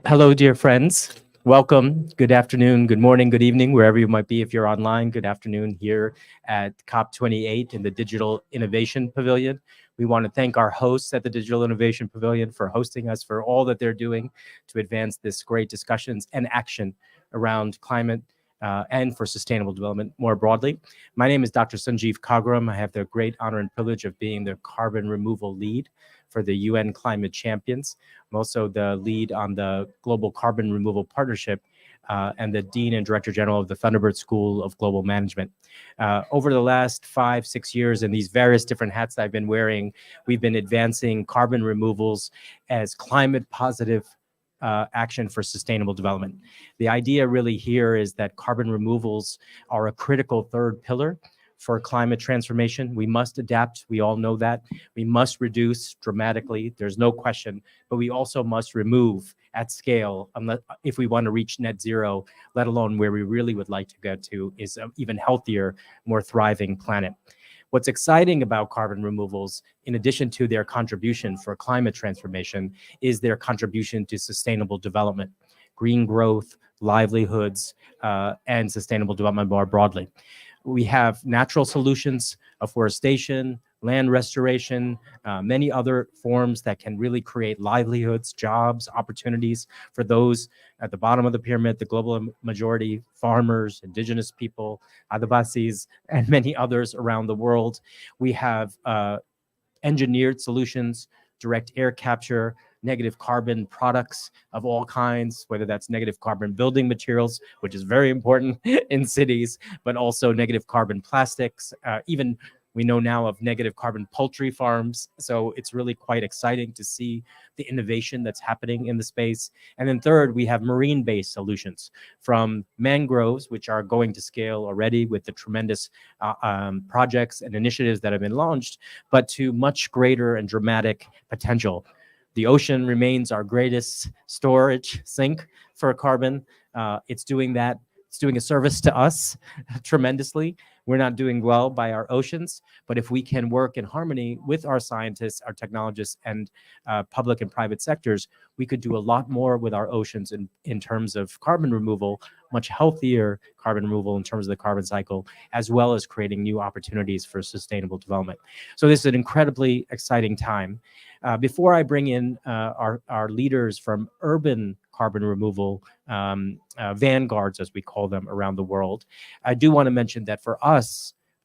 Hello, dear friends. Welcome. Good afternoon, good morning, good evening, wherever you might be. If you're online, good afternoon here at COP28 in the Digital Innovation Pavilion. We want to thank our hosts at the Digital Innovation Pavilion for hosting us, for all that they're doing to advance this great discussions and action around climate and for sustainable development more broadly. My name is Dr. Sanjeev Kagram. I have the great honor and privilege of being the carbon removal lead for the UN Climate Champions. I'm also the lead on the Global Carbon Removal Partnership and the Dean and Director General of the Thunderbird School of Global Management. Over the last 5-6 years in these various different hats I've been wearing, we've been advancing carbon removals as climate positive action for sustainable development. The idea really here is that carbon removals are a critical third pillar for climate transformation. We must adapt. We all know that. We must reduce dramatically. There's no question. But we also must remove at scale if we want to reach net zero, let alone where we really would like to get to is an even healthier, more thriving planet. What's exciting about carbon removals, in addition to their contribution for climate transformation, is their contribution to sustainable development, green growth, livelihoods, and sustainable development more broadly. We have natural solutions, afforestation, land restoration, many other forms that can really create livelihoods, jobs, opportunities for those at the bottom of the pyramid, the global majority, farmers, indigenous people, Adivasis, and many others around the world. We have engineered solutions, direct air capture, negative carbon products of all kinds, whether that's negative carbon building materials, which is very important in cities, but also negative carbon plastics. Even we know now of negative carbon poultry farms. So it's really quite exciting to see the innovation that's happening in the space. And then third, we have marine-based solutions from mangroves, which are going to scale already with the tremendous projects and initiatives that have been launched, but to much greater and dramatic potential. The ocean remains our greatest storage sink for carbon. It's doing that. It's doing a service to us tremendously. We're not doing well by our oceans, but if we can work in harmony with our scientists, our technologists, and public and private sectors, we could do a lot more with our oceans in terms of carbon removal, much healthier carbon removal in terms of the carbon cycle, as well as creating new opportunities for sustainable development. So this is an incredibly exciting time. Before I bring in our leaders from urban carbon removal, vanguards, as we call them around the world, I do want to mention that for us,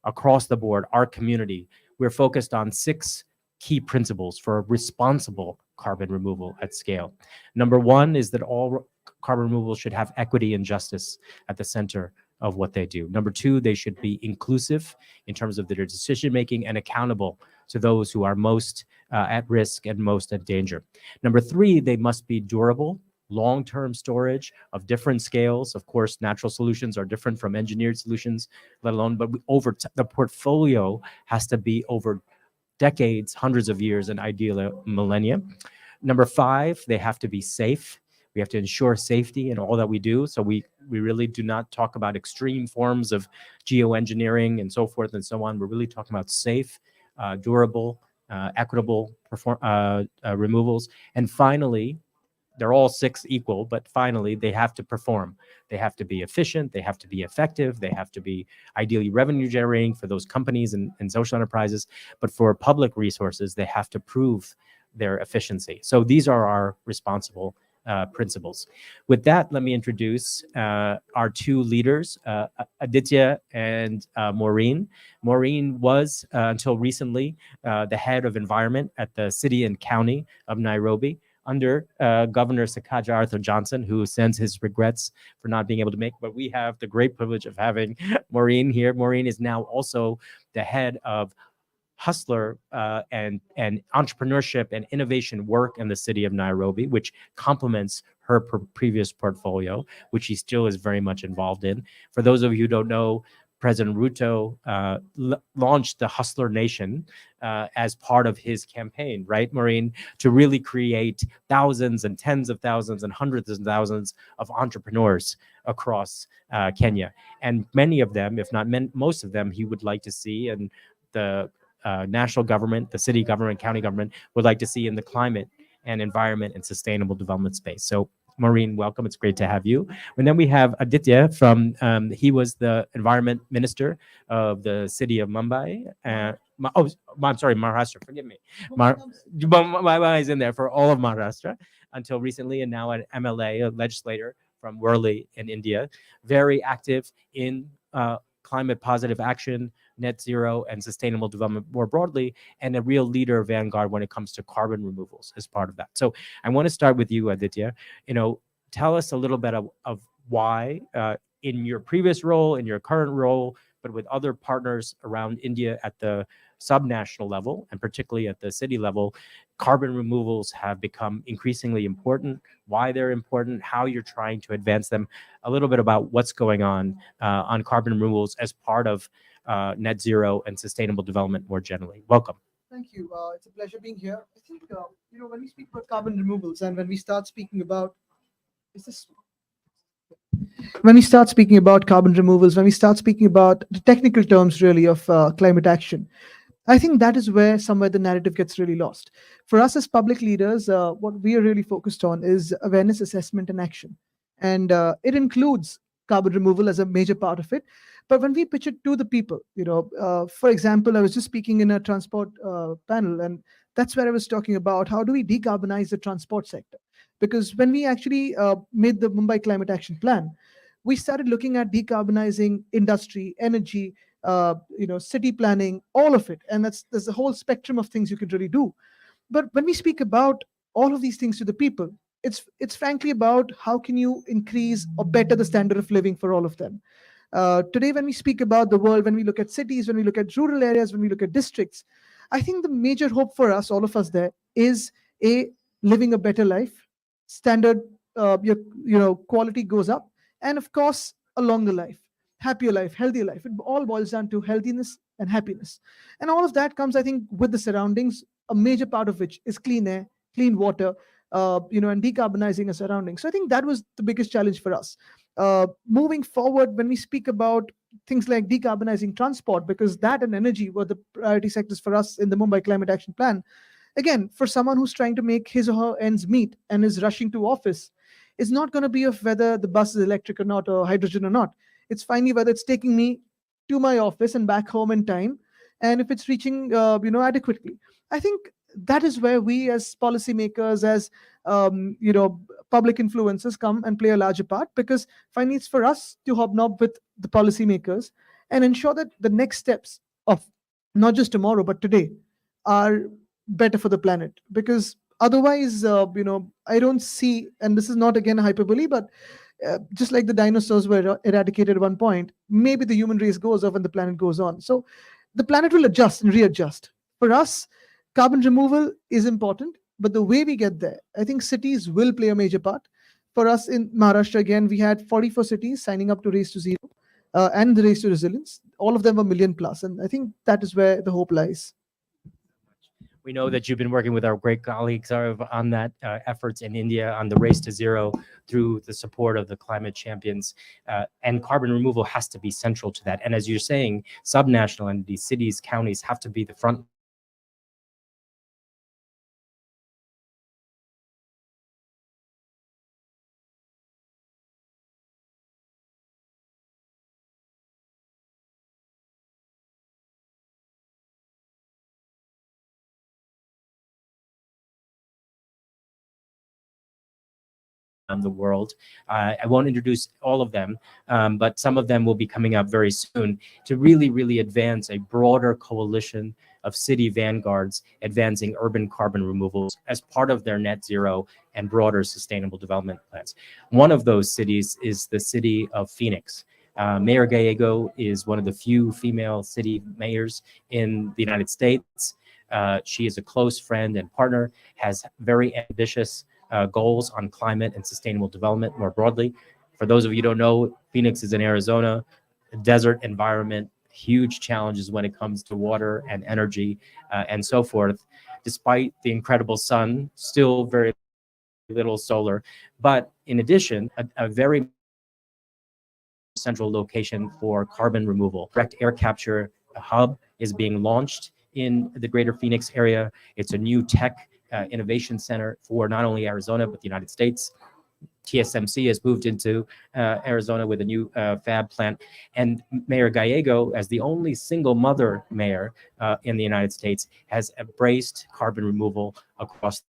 across the board, our community, we're focused on 6 key principles for responsible carbon removal at scale. Number 1 is that all carbon removal should have equity and justice at the center of what they do. Number 2, they should be inclusive in terms of their decision making and accountable to those who are most at risk and most at danger. Number 3, they must be durable, long-term storage of different scales. Of course, natural solutions are different from engineered solutions, let alone, but the portfolio has to be over decades, hundreds of years, and ideally millennia. Number 5, they have to be safe. We have to ensure safety in all that we do. So we really do not talk about extreme forms of geoengineering and so forth and so on. We're really talking about safe, durable, equitable removals. And finally, they're all 6 equal, but finally they have to perform. They have to be efficient, they have to be effective, they have to be ideally revenue generating for those companies and social enterprises, but for public resources, they have to prove their efficiency. So these are our responsible principles. With that, let me introduce our 2 leaders, Aditya and Maureen. Maureen was, until recently, the head of environment at the city and county of Nairobi, under Governor Sakaja Arthur Johnson, who sends his regrets for not being able to make, but we have the great privilege of having Maureen here. Maureen is now also the head of hustler and entrepreneurship and innovation work in the city of Nairobi, which complements her previous portfolio, which she still is very much involved in. For those of you who don't know, President Ruto launched the Hustler Nation as part of his campaign, right, Maureen, to really create thousands and tens of thousands and hundreds of thousands of entrepreneurs across Kenya. And many of them, if not most of them, he would like to see and the national government, the city government, county government would like to see in the climate and environment and sustainable development space. So, Maureen, welcome. It's great to have you. And then we have Aditya from, he was the environment minister of the city of Mumbai. I'm sorry, Maharashtra. Forgive me. Mumbai is in there for all of Maharashtra until recently, and now an MLA, a legislator from Worli in India, very active in climate positive action, net zero, and sustainable development more broadly, and a real leader of Vanguard when it comes to carbon removals as part of that. So I want to start with you, Aditya. Tell us a little bit of why, in your previous role, in your current role, but with other partners around India at the subnational level, and particularly at the city level, carbon removals have become increasingly important, why they're important, how you're trying to advance them, a little bit about what's going on carbon removals as part of net zero and sustainable development more generally. Welcome. Thank you. It's a pleasure being here. I think, when we speak about carbon removals and when we start speaking about, is this when we start speaking about carbon removals, when we start speaking about the technical terms really of climate action, I think that is where somewhere the narrative gets really lost. For us as public leaders, what we are really focused on is awareness, assessment, and action. And it includes carbon removal as a major part of it. But when we pitch it to the people, for example, I was just speaking in a transport panel, and that's where I was talking about how do we decarbonize the transport sector? Because when we actually made the Mumbai Climate Action Plan, we started looking at decarbonizing industry, energy, city planning, all of it. And there's a whole spectrum of things you can really do. But when we speak about all of these things to the people, it's frankly about how can you increase or better the standard of living for all of them. Today, when we speak about the world, when we look at cities, when we look at rural areas, when we look at districts, I think the major hope for us, all of us there, is living a better life, standard, your quality goes up, and of course, a longer life, happier life, healthier life. It all boils down to healthiness and happiness. And all of that comes, I think, with the surroundings, a major part of which is clean air, clean water, and decarbonizing our surroundings. So I think that was the biggest challenge for us. Moving forward, when we speak about things like decarbonizing transport, because that and energy were the priority sectors for us in the Mumbai Climate Action Plan. Again, for someone who's trying to make his or her ends meet and is rushing to office, it's not going to be of whether the bus is electric or not, or hydrogen or not. It's finally whether it's taking me to my office and back home in time, and if it's reaching, adequately. I think that is where we, as policymakers, as public influencers, come and play a larger part. Because finally, it's for us to hobnob with the policymakers and ensure that the next steps of not just tomorrow but today are better for the planet. Because otherwise, I don't see, and this is not again a hyperbole, but just like the dinosaurs were eradicated at one point, maybe the human race goes off and the planet goes on. So the planet will adjust and readjust. For us, carbon removal is important, but the way we get there, I think cities will play a major part. For us in Maharashtra, again, we had 44 cities signing up to Race to Zero and the Race to Resilience. All of them were million plus, and I think that is where the hope lies. We know that you've been working with our great colleagues on that efforts in India on the Race to Zero through the support of the climate champions, and carbon removal has to be central to that. And as you're saying, subnational entities, cities, counties have to be the front the world. I won't introduce all of them, but some of them will be coming up very soon to really, really advance a broader coalition of city vanguards advancing urban carbon removals as part of their net zero and broader sustainable development plans. One of those cities is the city of Phoenix. Mayor Gallego is one of the few female city mayors in the United States. She is a close friend and partner, has very ambitious goals on climate and sustainable development more broadly. For those of you who don't know, Phoenix is in Arizona, a desert environment, huge challenges when it comes to water and energy and so forth. Despite the incredible sun, still very little solar. But in addition, a very central location for carbon removal, direct air capture hub is being launched in the greater Phoenix area. It's a new tech innovation center for not only Arizona, but the United States. TSMC has moved into Arizona with a new fab plant. And Mayor Gallego, as the only single mother mayor in the United States, has embraced carbon removal across.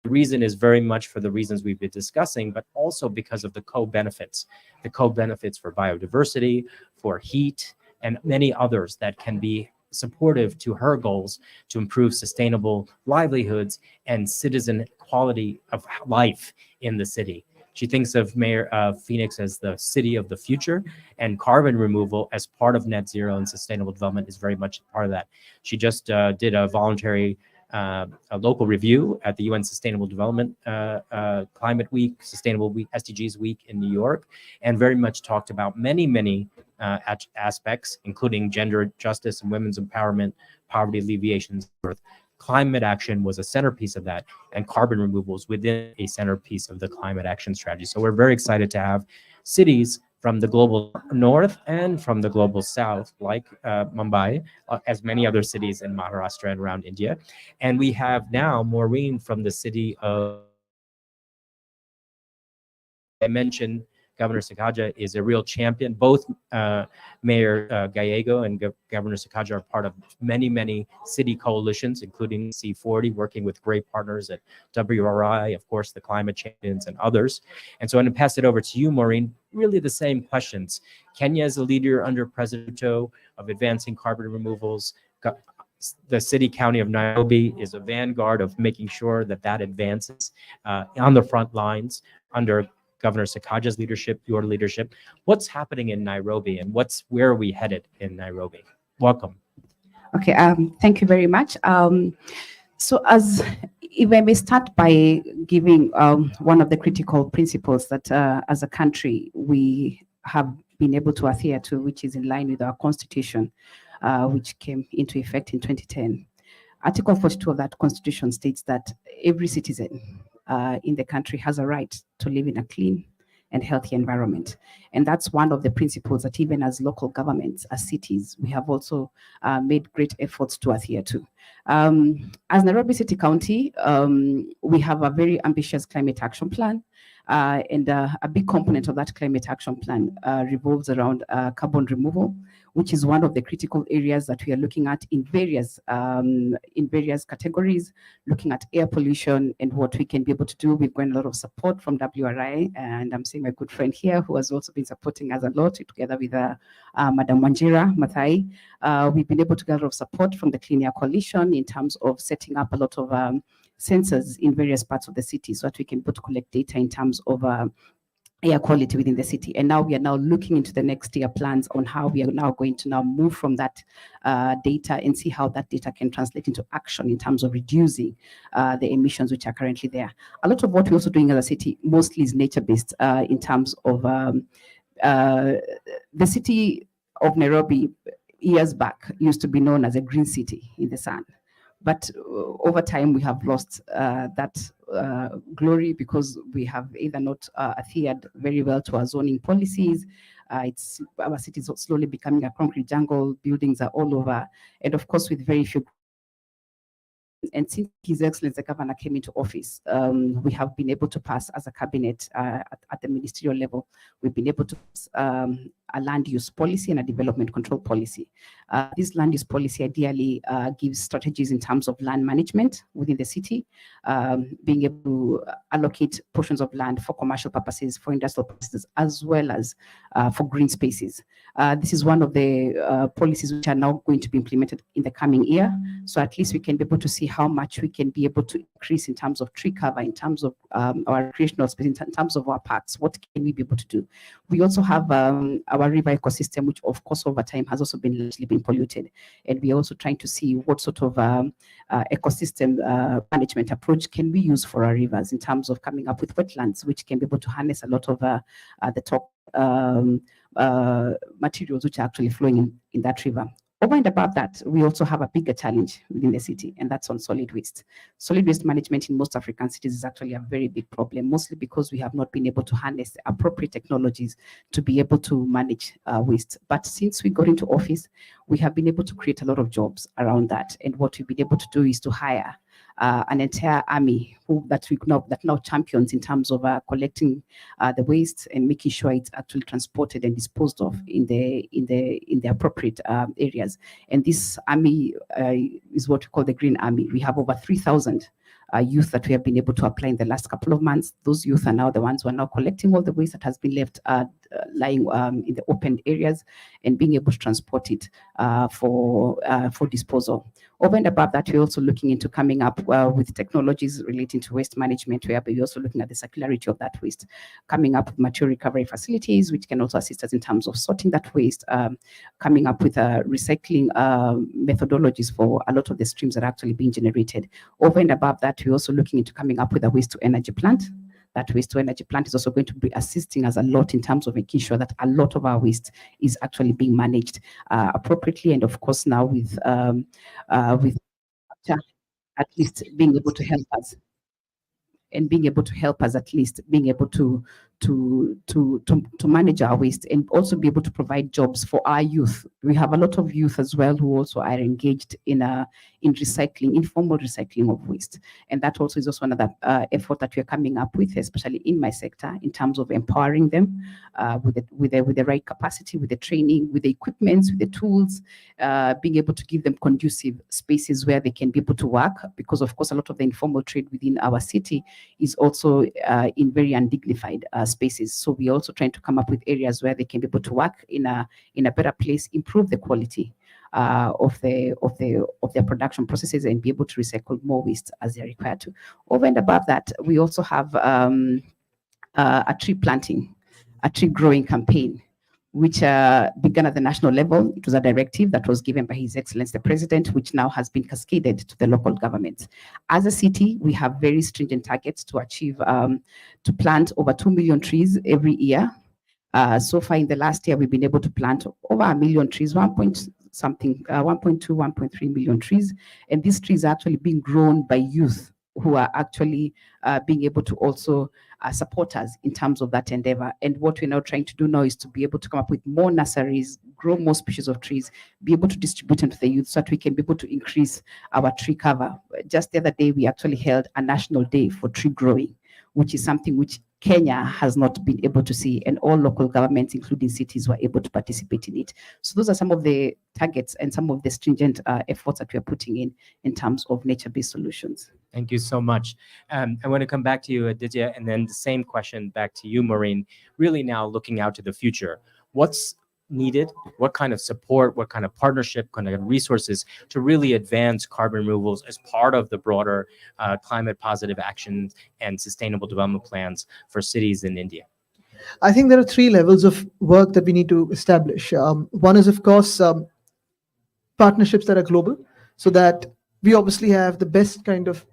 The reason is very much for the reasons we've been discussing, but also because of the co-benefits for biodiversity, for heat, and many others that can be supportive to her goals to improve sustainable livelihoods and citizen quality of life in the city. She thinks of Mayor Phoenix as the city of the future, and carbon removal as part of net zero and sustainable development is very much part of that. She just did a voluntary a local review at the UN Sustainable Development Climate Week, Sustainable Week, SDGs Week in New York, and very much talked about many aspects, including gender justice and women's empowerment, poverty alleviation, climate action was a centerpiece of that, and carbon removals within a centerpiece of the climate action strategy. So we're very excited to have cities from the global north and from the global south, like Mumbai, as many other cities in Maharashtra and around India. And we have now Maureen from the city of, I mentioned Governor Sakaja is a real champion. Both Mayor Gallego and Governor Sakaja are part of many city coalitions, including C40, working with great partners at WRI, of course, the Climate Champions and others. And so I'm going to pass it over to you, Maureen. Really the same questions. Kenya is a leader under President Ruto of advancing carbon removals. The city county of Nairobi is a vanguard of making sure that that advances on the front lines under Governor Sakaja's leadership, your leadership. What's happening in Nairobi, and where are we headed in Nairobi? Welcome. Okay, thank you very much. So if I may start by giving one of the critical principles that as a country we have been able to adhere to, which is in line with our constitution, which came into effect in 2010. Article 42 of that constitution states that every citizen in the country has a right to live in a clean and healthy environment. And that's one of the principles that even as local governments, as cities, we have also made great efforts to adhere to. As Nairobi City County, we have a very ambitious climate action plan. And a big component of that climate action plan revolves around carbon removal, which is one of the critical areas that we are looking at in various categories, looking at air pollution and what we can be able to do. We've gotten a lot of support from WRI, and I'm seeing my good friend here who has also been supporting us a lot, together with Madam Wanjira Mathai. We've been able to get a lot of support from the Clean Air Coalition in terms of setting up a lot of sensors in various parts of the city so that we can collect data in terms of air quality within the city. And now we are now looking into the next year plans on how we are now going to now move from that data and see how that data can translate into action in terms of reducing the emissions which are currently there. A lot of what we're also doing as a city mostly is nature-based in terms of the city of Nairobi years back used to be known as a green city in the sun. But over time, we have lost that glory because we have either not adhered very well to our zoning policies. Our city is slowly becoming a concrete jungle. Buildings are all over, and of course, with very few. And since His Excellency the Governor came into office, we have been able to pass as a cabinet at the ministerial level. We've been able to pass a land use policy and a development control policy. This land use policy ideally gives strategies in terms of land management within the city, being able to allocate portions of land for commercial purposes, for industrial purposes, as well as for green spaces. This is one of the policies which are now going to be implemented in the coming year. So at least we can be able to see how much we can be able to increase in terms of tree cover, in terms of our recreational space, in terms of our parks. What can we be able to do? We also have our river ecosystem, which of course over time has also been largely been polluted. And we're also trying to see what sort of ecosystem management approach can we use for our rivers in terms of coming up with wetlands, which can be able to harness a lot of the top materials which are actually flowing in that river. Over and above that, we also have a bigger challenge within the city, and that's on solid waste. Solid waste management in most African cities is actually a very big problem, mostly because we have not been able to harness the appropriate technologies to be able to manage waste. But since we got into office, we have been able to create a lot of jobs around that. And what we've been able to do is to hire an entire army that now champions in terms of collecting the waste and making sure it's actually transported and disposed of in the appropriate areas. And this army is what we call the Green Army. We have over 3,000 youth that we have been able to apply in the last couple of months. Those youth are now the ones who are now collecting all the waste that has been left lying in the open areas and being able to transport it for disposal. Over and above that, we're also looking into coming up with technologies relating to waste management, where we're also looking at the circularity of that waste, coming up with material recovery facilities, which can also assist us in terms of sorting that waste, coming up with recycling methodologies for a lot of the streams that are actually being generated. Over and above that, we're also looking into coming up with a waste to energy plant. That waste to energy plant is also going to be assisting us a lot in terms of making sure that a lot of our waste is actually being managed appropriately, and of course now with at least being able to help us and being able to help us at least being able to manage our waste and also be able to provide jobs for our youth. We have a lot of youth as well who also are engaged in recycling, informal recycling of waste, and that also is also another effort that we are coming up with, especially in my sector, in terms of empowering them with the right capacity, with the training, with the equipment, with the tools, being able to give them conducive spaces where they can be able to work, because of course a lot of the informal trade within our city is also in very undignified spaces. So we're also trying to come up with areas where they can be able to work in a better place, improve the quality of their production processes, and be able to recycle more waste as they're required to. Over and above that, we also have a tree planting, a tree growing campaign, which began at the national level. It was a directive that was given by His Excellency the President, which now has been cascaded to the local governments. As a city, we have very stringent targets to achieve, to plant over 2 million trees every year. So far in the last year, we've been able to plant over 1 million trees, 1.2, 1.3 million trees. And these trees are actually being grown by youth who are actually being able to also support us in terms of that endeavor. And what we're now trying to do now is to be able to come up with more nurseries, grow more species of trees, be able to distribute them to the youth so that we can be able to increase our tree cover. Just the other day, we actually held a national day for tree growing, which is something which Kenya has not been able to see, and all local governments, including cities, were able to participate in it. So those are some of the targets and some of the stringent efforts that we are putting in terms of nature-based solutions. Thank you so much. I want to come back to you, Aditya, and then the same question back to you, Maureen. Really now looking out to the future, what's needed? What kind of support, what kind of partnership, kind of resources to really advance carbon removals as part of the broader climate positive action and sustainable development plans for cities in India? I think there are three levels of work that we need to establish. One is, of course, partnerships that are global, so that we obviously have the best kind of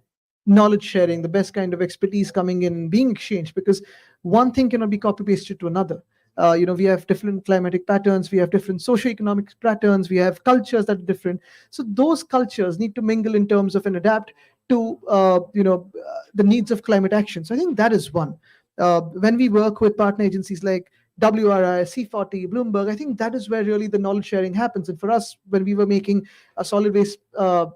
knowledge sharing, the best kind of expertise coming in, being exchanged, because one thing cannot be copy pasted to another. We have different climatic patterns, we have different socioeconomic patterns, we have cultures that are different. So those cultures need to mingle in terms of and adapt to the needs of climate action. So I think that is one. When we work with partner agencies like WRI, C40, Bloomberg, I think that is where really the knowledge sharing happens. And for us, when we were making a solid waste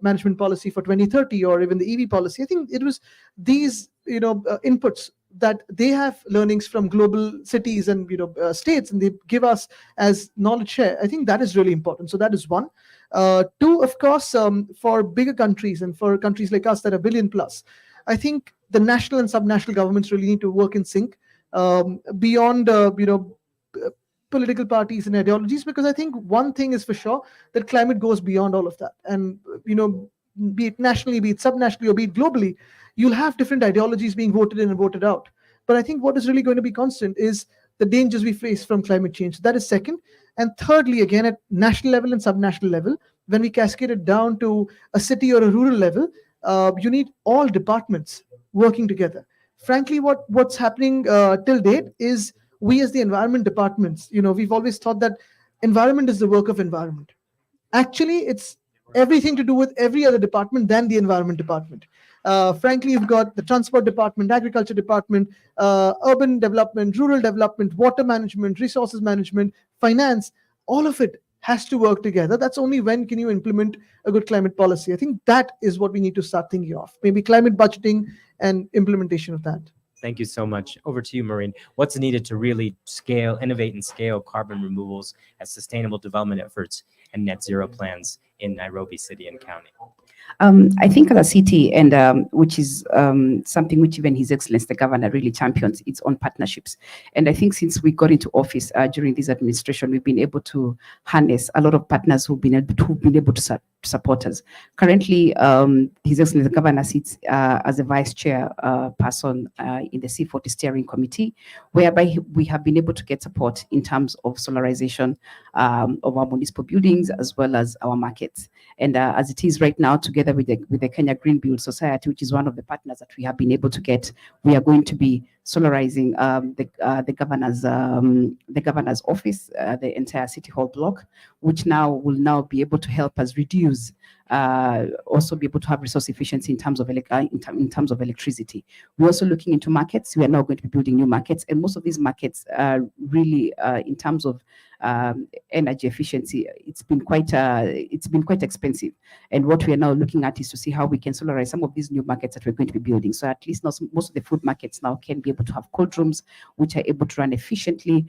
management policy for 2030, or even the EV policy, I think it was these inputs that they have learnings from global cities and states, and they give us as knowledge share. I think that is really important. So that is one. Two, of course, for bigger countries and for countries like us that are billion plus, I think the national and subnational governments really need to work in sync beyond political parties and ideologies, because I think one thing is for sure, that climate goes beyond all of that. And be it nationally, be it subnationally, or be it globally, you'll have different ideologies being voted in and voted out. But I think what is really going to be constant is the dangers we face from climate change. That is second. And thirdly, again, at national level and subnational level, when we cascade it down to a city or a rural level, you need all departments working together. Frankly, what's happening till date is, we as the environment departments, we've always thought that environment is the work of environment. Actually, it's everything to do with every other department than the environment department. Frankly, you've got the transport department, agriculture department, urban development, rural development, water management, resources management, finance. All of it has to work together. That's only when can you implement a good climate policy. I think that is what we need to start thinking of. Maybe climate budgeting and implementation of that. Thank you so much. Over to you, Maureen. What's needed to really scale, innovate, and scale carbon removals as sustainable development efforts and net zero plans in Nairobi City and County? I think as a city, and which is something which even His Excellency the Governor really champions, its own partnerships. And I think since we got into office during this administration, we've been able to harness a lot of partners who've been able to support us. Currently, His Excellency the Governor sits as a vice chair person in the C40 steering committee, whereby we have been able to get support in terms of solarization of our municipal buildings as well as our markets. And as it is right now, together with the Kenya Green Build Society, which is one of the partners that we have been able to get, we are going to be solarizing the governor's office, the entire City Hall block, which will now be able to help us reduce, also be able to have resource efficiency in terms of electricity. We're also looking into markets. We are now going to be building new markets, and most of these markets are really in terms of energy efficiency, it's been quite expensive. And what we are now looking at is to see how we can solarize some of these new markets that we're going to be building. So at least most of the food markets now can be able to have cold rooms, which are able to run efficiently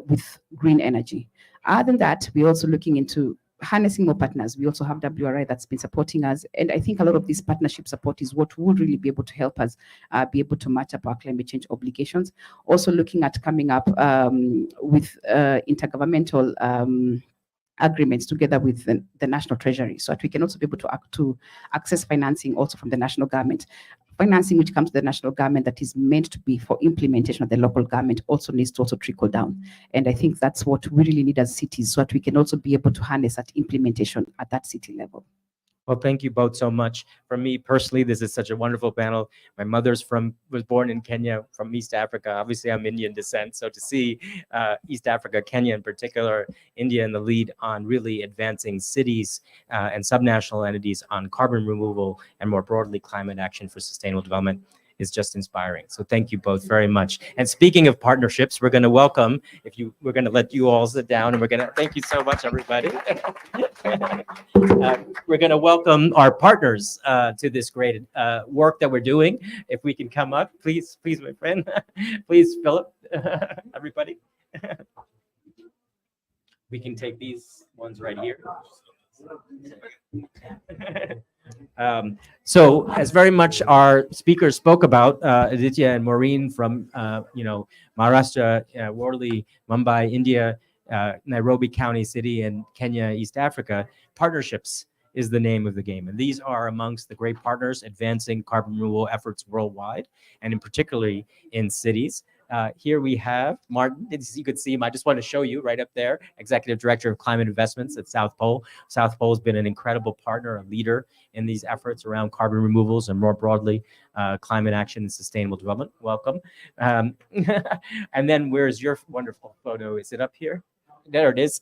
with green energy. Other than that, we're also looking into harnessing more partners. We also have WRI that's been supporting us. And I think a lot of this partnership support is what would really be able to help us be able to match up our climate change obligations. Also looking at coming up with intergovernmental agreements together with the National Treasury, so that we can also be able to access financing also from the national government. Financing which comes to the national government that is meant to be for implementation of the local government also needs to also trickle down. And I think that's what we really need as cities, so that we can also be able to harness that implementation at that city level. Well, thank you both so much. For me personally, this is such a wonderful panel. My mother's was born in Kenya, from East Africa. Obviously, I'm Indian descent. So to see East Africa, Kenya in particular, India in the lead on really advancing cities and subnational entities on carbon removal and more broadly climate action for sustainable development is just inspiring. So thank you both very much. And speaking of partnerships, we're going to welcome, we're going to let you all sit down, and we're going to thank you so much, everybody. We're going to welcome our partners to this great work that we're doing. If we can come up, please, my friend, please, Philip, everybody. We can take these ones right here. So as very much our speakers spoke about, Aditya and Maureen from Maharashtra, Worli, Mumbai, India, Nairobi County City, and Kenya, East Africa, partnerships is the name of the game. And these are amongst the great partners advancing carbon removal efforts worldwide, and in particularly in cities. Here we have Martin, as you could see him, I just want to show you right up there, Executive Director of Climate Investments at South Pole. South Pole has been an incredible partner, a leader in these efforts around carbon removals and more broadly, climate action and sustainable development. Welcome. And then where's your wonderful photo? Is it up here? There it is.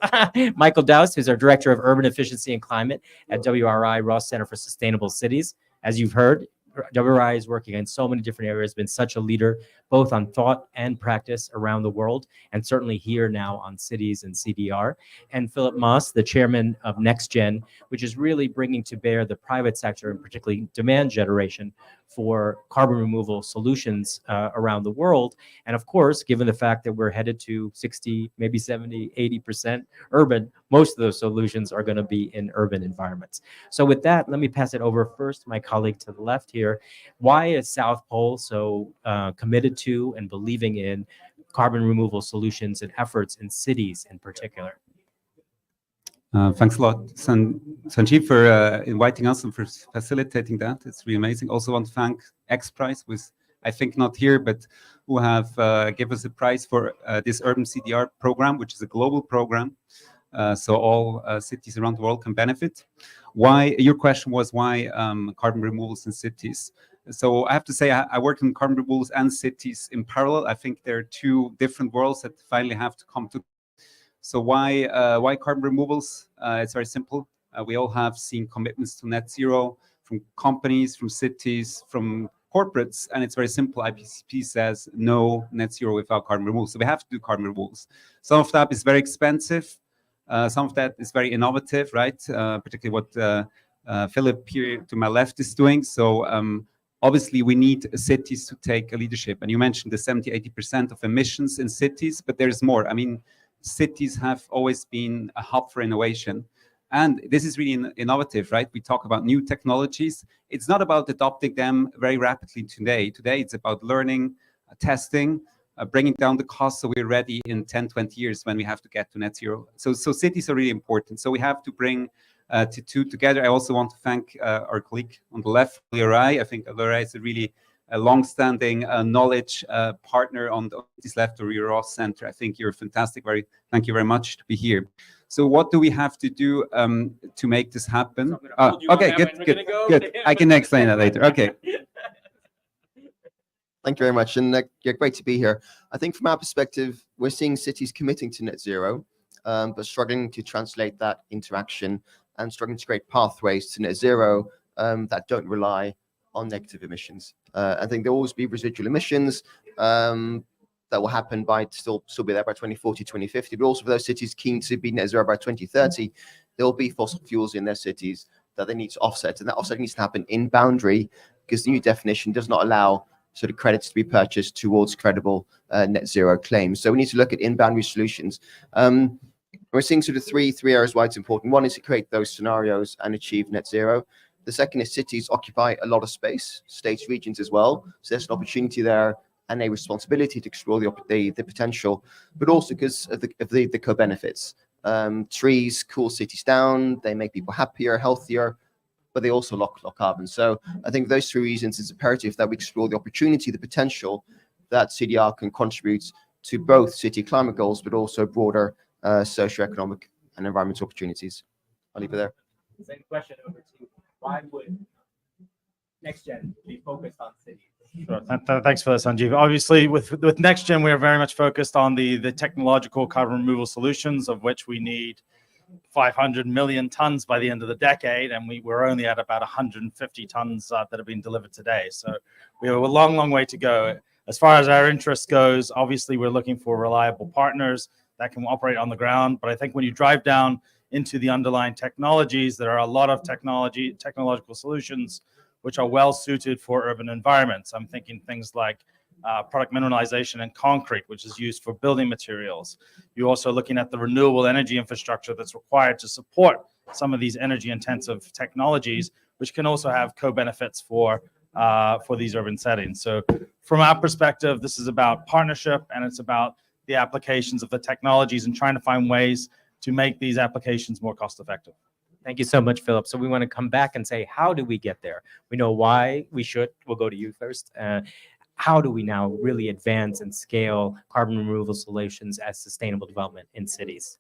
Michael Dowse, who's our Director of Urban Efficiency and Climate at WRI Ross Center for Sustainable Cities. As you've heard, WRI is working in so many different areas, been such a leader, both on thought and practice around the world, and certainly here now on cities and CDR. And Philip Moss, the chairman of NextGen, which is really bringing to bear the private sector, and particularly demand generation for carbon removal solutions around the world. And of course, given the fact that we're headed to 60, maybe 70, 80% urban, most of those solutions are going to be in urban environments. So with that, let me pass it over first to my colleague to the left here. Why is South Pole so committed to and believing in carbon removal solutions and efforts in cities in particular? Thanks a lot, Sanjeev, for inviting us and for facilitating that. It's really amazing. Also want to thank X Prize, who is, I think, not here, but who have given us a prize for this Urban CDR program, which is a global program. So all cities around the world can benefit. Why? Your question was why carbon removals in cities. So I have to say I work in carbon removals and cities in parallel. I think there are two different worlds that finally have to come together. So why carbon removals? It's very simple. We all have seen commitments to net zero from companies, from cities, from corporates, and it's very simple. IPCC says no net zero without carbon removals. So we have to do carbon removals. Some of that is very expensive. Some of that is very innovative, right? Particularly what Philip here to my left is doing. So obviously we need cities to take a leadership. And you mentioned the 70-80% of emissions in cities, but there's more. I mean, cities have always been a hub for innovation. And this is really innovative, right? We talk about new technologies. It's not about adopting them very rapidly today. Today, it's about learning, testing, bringing down the cost so we're ready in 10, 20 years when we have to get to net zero. So cities are really important. So we have to bring two together. I also want to thank our colleague on the left, LRI. I think LRI is a really long-standing knowledge partner on this left or your Ross Center. I think you're fantastic. Thank you very much to be here. So what do we have to do to make this happen? Okay, good. I can explain that later. Okay. Thank you very much. And yeah, great to be here. I think from our perspective, we're seeing cities committing to net zero, but struggling to translate that into action and struggling to create pathways to net zero that don't rely on negative emissions. I think there will always be residual emissions that will happen by still be there by 2040, 2050, but also for those cities keen to be net zero by 2030, there will be fossil fuels in their cities that they need to offset. And that offset needs to happen in boundary because the new definition does not allow sort of credits to be purchased towards credible net zero claims. So we need to look at in-boundary solutions. We're seeing sort of three areas why it's important. One is to create those scenarios and achieve net zero. The second is cities occupy a lot of space, states, regions as well. So there's an opportunity there and a responsibility to explore the potential, but also because of the co-benefits. Trees cool cities down, they make people happier, healthier, but they also lock carbon. So I think those three reasons it's imperative that we explore the opportunity, the potential that CDR can contribute to both city climate goals, but also broader socioeconomic and environmental opportunities. I'll leave it there. Same question over to you. Why would NextGen be focused on cities? Sure. Thanks for that, Sanjeev. Obviously, with NextGen, we are very much focused on the technological carbon removal solutions, of which we need 500 million tons by the end of the decade, and we're only at about 150 tons that have been delivered today. So we have a long way to go. As far as our interest goes, obviously, we're looking for reliable partners that can operate on the ground. But I think when you drive down into the underlying technologies, there are a lot of technological solutions which are well suited for urban environments. I'm thinking things like product mineralization and concrete, which is used for building materials. You're also looking at the renewable energy infrastructure that's required to support some of these energy intensive technologies, which can also have co-benefits for these urban settings. So from our perspective, this is about partnership, and it's about the applications of the technologies and trying to find ways to make these applications more cost effective. Thank you so much, Philip. So we want to come back and say, how do we get there? We know why we should. We'll go to you first. How do we now really advance and scale carbon removal solutions as sustainable development in cities?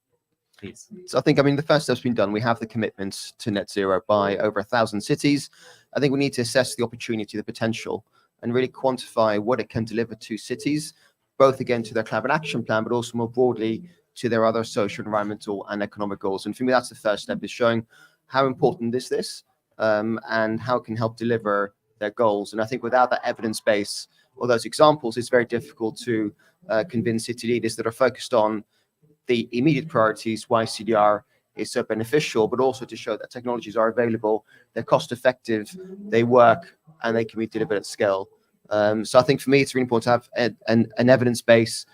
Please. So I think, the first step's been done. We have the commitments to net zero by over 1,000 cities. I think we need to assess the opportunity, the potential, and really quantify what it can deliver to cities, both again to their climate action plan, but also more broadly to their other social, environmental, and economic goals. And for me, that's the first step, is showing how important is this and how it can help deliver their goals. And I think without that evidence base or those examples, it's very difficult to convince city leaders that are focused on the immediate priorities, why CDR is so beneficial, but also to show that technologies are available, they're cost effective, they work, and they can be delivered at scale. So I think for me, it's really important to have an evidence base,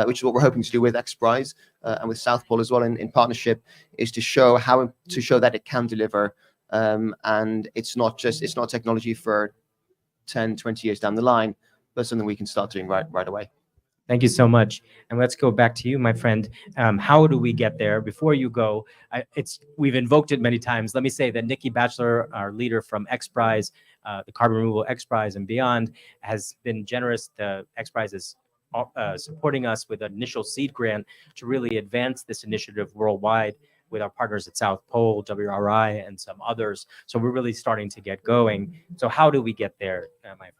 which is what we're hoping to do with XPRIZE and with South Pole as well in partnership, is to show that it can deliver. And it's not technology for 10, 20 years down the line, but something we can start doing right away. Thank you so much. And let's go back to you, my friend. How do we get there? Before you go, we've invoked it many times. Let me say that Nikki Batchelor, our leader from XPRIZE, the Carbon Removal XPRIZE and beyond, has been generous. The XPRIZE is supporting us with an initial seed grant to really advance this initiative worldwide with our partners at South Pole, WRI, and some others. So we're really starting to get going. So how do we get there, my friend?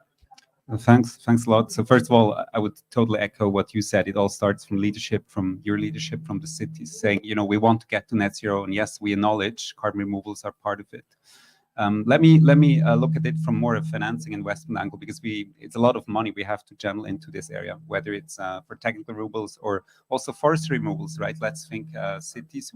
Thanks a lot. So first of all, I would totally echo what you said. It all starts from leadership, from your leadership, from the cities, saying, you know, we want to get to net zero, and yes, we acknowledge carbon removals are part of it. Let me look at it from more a financing investment angle, because it's a lot of money we have to channel into this area, whether it's for technical removals or also forestry removals, right? Let's think cities.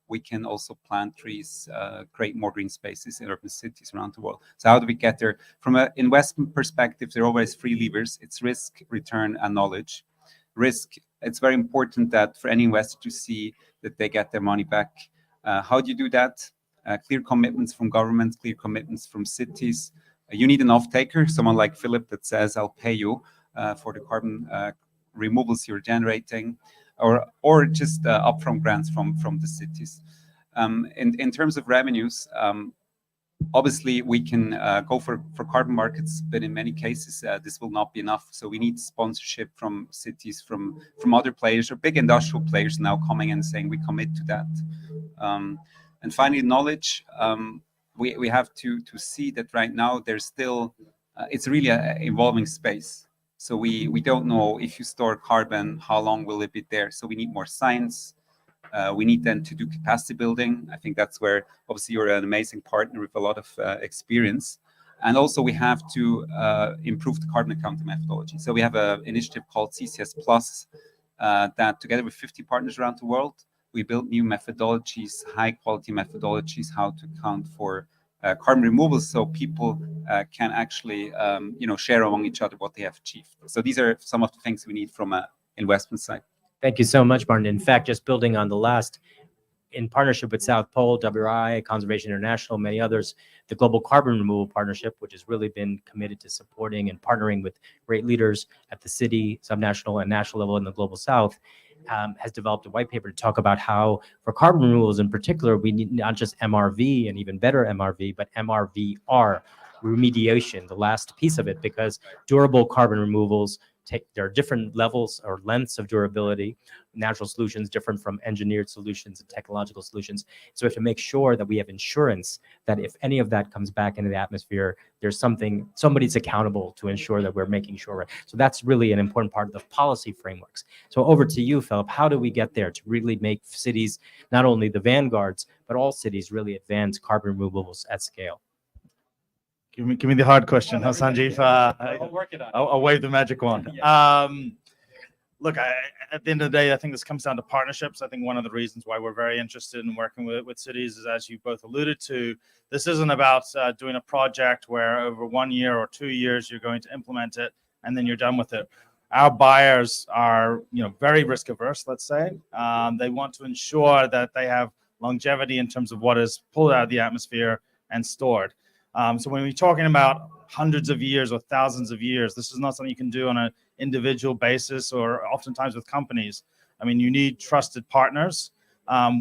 We can also plant trees, create more green spaces in urban cities around the world. So how do we get there? From an investment perspective, there are always three levers. It's risk, return, and knowledge. Risk, it's very important that for any investor to see that they get their money back. How do you do that? Clear commitments from governments, clear commitments from cities. You need an off-taker, someone like Philip that says, I'll pay you for the carbon removals you're generating, or just upfront grants from the cities. In terms of revenues, obviously we can go for carbon markets, but in many cases this will not be enough. So we need sponsorship from cities, from other players or big industrial players now coming and saying we commit to that. And finally, knowledge. We have to see that right now there's still, it's really an evolving space. So we don't know if you store carbon, how long will it be there? So we need more science. We need then to do capacity building. I think that's where obviously you're an amazing partner with a lot of experience. And also we have to improve the carbon accounting methodology. So we have an initiative called CCS Plus that together with 50 partners around the world, we built new methodologies, high quality methodologies, how to account for carbon removals, so people can actually share among each other what they have achieved. So these are some of the things we need from an investment side. Thank you so much, Martin. In fact, just building on the last, in partnership with South Pole, WRI, Conservation International, many others, the Global Carbon Removal Partnership, which has really been committed to supporting and partnering with great leaders at the city, subnational, and national level in the Global South, has developed a white paper to talk about how, for carbon removals in particular, we need not just MRV and even better MRV, but MRVR, remediation, the last piece of it, because durable carbon removals there are different levels or lengths of durability. Natural solutions different from engineered solutions and technological solutions. So we have to make sure that we have insurance that if any of that comes back into the atmosphere, there's somebody's accountable to ensure that we're making sure. So that's really an important part of the policy frameworks. So over to you, Philip. How do we get there to really make cities, not only the vanguards, but all cities really advance carbon removals at scale? Give me the hard question, huh, Sanjeev? I'll work it on. I'll wave the magic wand. Yeah. Look, at the end of the day, I think this comes down to partnerships. I think one of the reasons why we're very interested in working with cities is, as you both alluded to, this isn't about doing a project where over 1 year or 2 years you're going to implement it and then you're done with it. Our buyers are, very risk averse. Let's say they want to ensure that they have longevity in terms of what is pulled out of the atmosphere and stored. So when we're talking about hundreds of years or thousands of years, this is not something you can do on an individual basis or oftentimes with companies. I mean, you need trusted partners.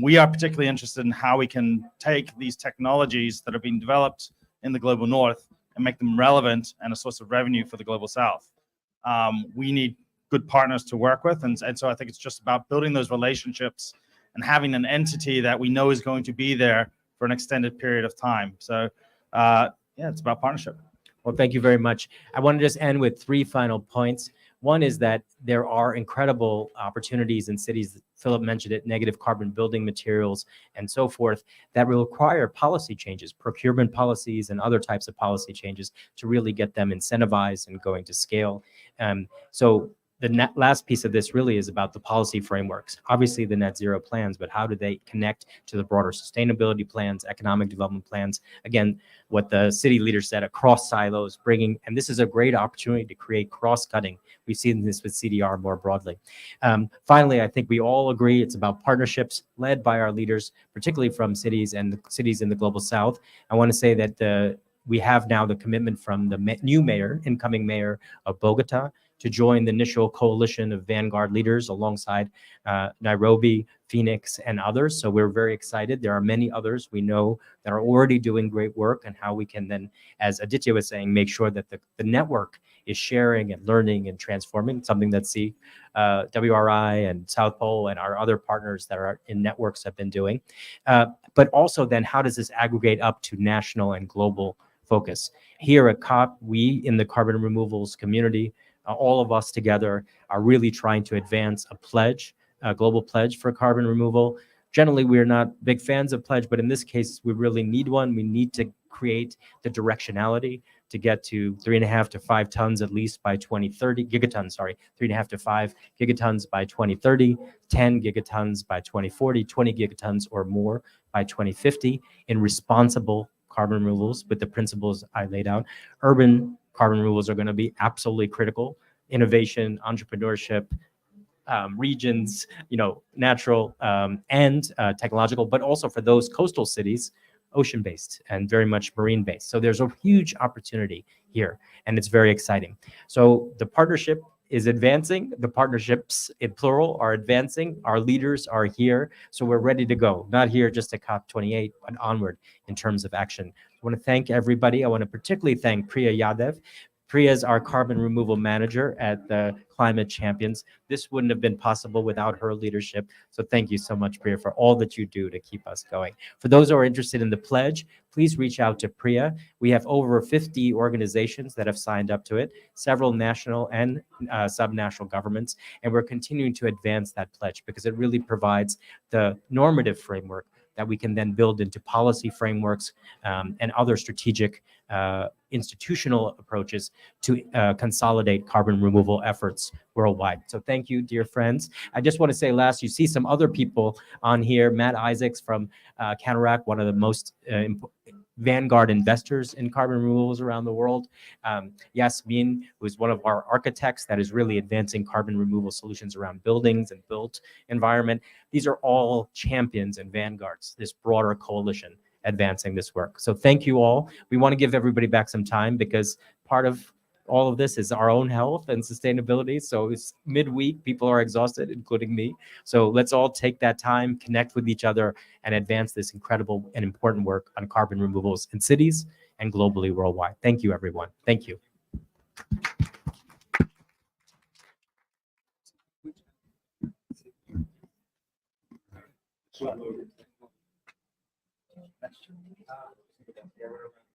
We are particularly interested in how we can take these technologies that are being developed in the global north and make them relevant and a source of revenue for the global south. We need good partners to work with. And so I think it's just about building those relationships and having an entity that we know is going to be there for an extended period of time. So it's about partnership. Well, thank you very much. I want to just end with 3 final points. One is that there are incredible opportunities in cities, Philip mentioned it, negative carbon building materials and so forth, that will require policy changes, procurement policies and other types of policy changes to really get them incentivized and going to scale. So the last piece of this really is about the policy frameworks. Obviously the net zero plans, but how do they connect to the broader sustainability plans, economic development plans? Again, what the city leader said, across silos, and this is a great opportunity to create cross-cutting. We've seen this with CDR more broadly. Finally, I think we all agree it's about partnerships led by our leaders, particularly from cities and the cities in the global south. I want to say that we have now the commitment from the new mayor, incoming mayor of Bogota, to join the initial coalition of Vanguard leaders alongside Nairobi, Phoenix, and others. So we're very excited. There are many others we know that are already doing great work, and how we can then, as Aditya was saying, make sure that the network is sharing and learning and transforming, something that WRI and South Pole and our other partners that are in networks have been doing. But also then, how does this aggregate up to national and global focus. Here at COP, we in the carbon removals community, all of us together are really trying to advance a global pledge for carbon removal. Generally, we're not big fans of pledge, but in this case, we really need one. We need to create the directionality to get to 3.5 to 5 tons at least by 2030, gigatons, sorry, 3.5 to 5 gigatons by 2030, 10 gigatons by 2040, 20 gigatons or more by 2050 in responsible carbon removals with the principles I laid out. Urban carbon removals are going to be absolutely critical. Innovation, entrepreneurship, regions, natural and technological, but also for those coastal cities, ocean-based and very much marine-based. So there's a huge opportunity here, and it's very exciting. So the partnership is advancing. The partnerships, in plural, are advancing. Our leaders are here, so we're ready to go. Not here just at COP28, but onward in terms of action. I want to thank everybody. I want to particularly thank Priya Yadav. Priya is our carbon removal manager at the Climate Champions. This wouldn't have been possible without her leadership. So thank you so much, Priya, for all that you do to keep us going. For those who are interested in the pledge, please reach out to Priya. We have over 50 organizations that have signed up to it, several national and subnational governments, and we're continuing to advance that pledge because it really provides the normative framework that we can then build into policy frameworks and other strategic institutional approaches to consolidate carbon removal efforts worldwide. So thank you, dear friends. I just want to say last, you see some other people on here, Matt Isaacs from Cataract, one of the most Vanguard investors in carbon removals around the world. Yasmin, who is one of our architects that is really advancing carbon removal solutions around buildings and built environment. These are all champions and vanguards, this broader coalition advancing this work. So thank you all. We want to give everybody back some time because part of all of this is our own health and sustainability. So it's midweek, people are exhausted, including me. So let's all take that time, connect with each other, and advance this incredible and important work on carbon removals in cities and globally worldwide. Thank you, everyone. Thank you.